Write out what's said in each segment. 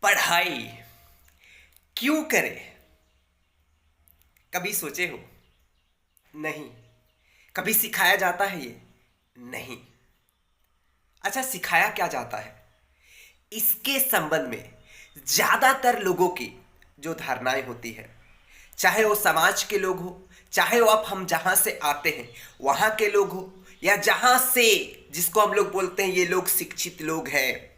पढ़ाई क्यों करें? कभी सोचे हो? नहीं। कभी सिखाया जाता है ये? नहीं। अच्छा, सिखाया क्या जाता है? इसके संबंध में ज्यादातर लोगों की जो धारणाएं होती है, चाहे वो समाज के लोग हो, चाहे वो अब हम जहां से आते हैं वहां के लोग हो, या जहां से जिसको हम लोग बोलते हैं ये लोग शिक्षित लोग हैं,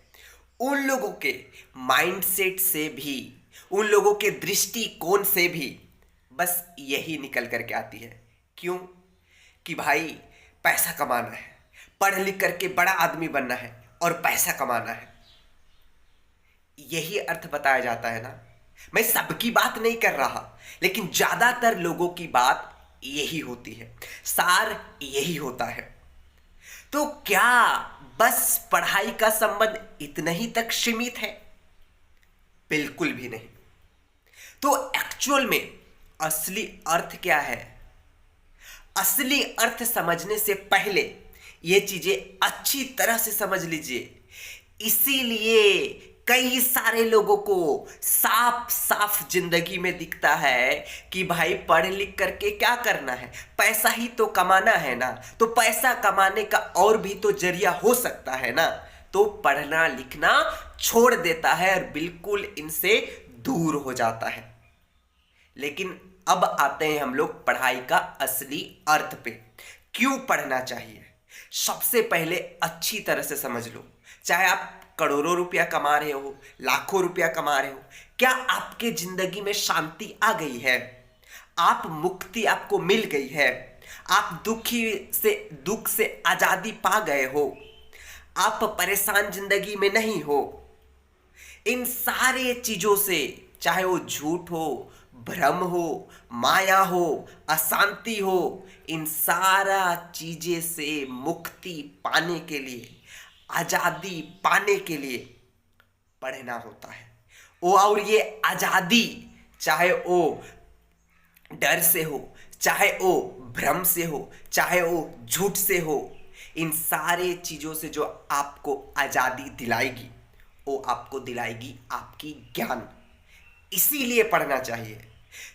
उन लोगों के माइंडसेट से भी, उन लोगों के दृष्टिकोण से भी बस यही निकल करके आती है। क्यों? कि भाई पैसा कमाना है, पढ़ लिख करके बड़ा आदमी बनना है और पैसा कमाना है। यही अर्थ बताया जाता है ना। मैं सबकी बात नहीं कर रहा, लेकिन ज्यादातर लोगों की बात यही होती है, सार यही होता है। तो क्या बस पढ़ाई का संबंध इतना ही तक सीमित है? बिल्कुल भी नहीं। तो एक्चुअल में असली अर्थ क्या है? असली अर्थ समझने से पहले ये चीजें अच्छी तरह से समझ लीजिए। इसीलिए कई सारे लोगों को साफ साफ जिंदगी में दिखता है कि भाई पढ़ लिख करके क्या करना है, पैसा ही तो कमाना है ना, तो पैसा कमाने का और भी तो जरिया हो सकता है ना, तो पढ़ना लिखना छोड़ देता है और बिल्कुल इनसे दूर हो जाता है। लेकिन अब आते हैं हम लोग पढ़ाई का असली अर्थ पे। क्यों पढ़ना चाहिए? सबसे पहले अच्छी तरह से समझ लो। चाहे आप करोड़ों रुपया कमा रहे हो, लाखों रुपया कमा रहे हो, क्या आपके जिंदगी में शांति आ गई है? आप मुक्ति आपको मिल गई है? आप दुख से आजादी पा गए हो? आप परेशान जिंदगी में नहीं हो? इन सारे चीजों से, चाहे वो झूठ हो, भ्रम हो, माया हो, अशांति हो, इन सारा चीजें से मुक्ति पाने के लिए, आजादी पाने के लिए पढ़ना होता है। और ये आजादी चाहे वो डर से हो, चाहे वो भ्रम से हो, चाहे वो झूठ से हो, इन सारे चीजों से जो आपको आजादी दिलाएगी वो आपको दिलाएगी आपकी ज्ञान। इसीलिए पढ़ना चाहिए।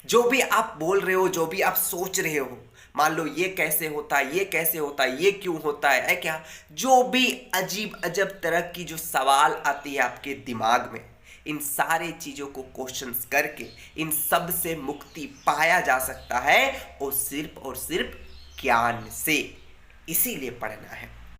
जो भी आप बोल रहे हो, जो भी आप सोच रहे हो, मान लो ये कैसे होता है, ये कैसे होता है, ये क्यों होता है क्या, जो भी अजीब अजब तरह की जो सवाल आती है आपके दिमाग में, इन सारे चीजों को क्वेश्चंस करके इन सब से मुक्ति पाया जा सकता है, और सिर्फ ज्ञान से। इसीलिए पढ़ना है।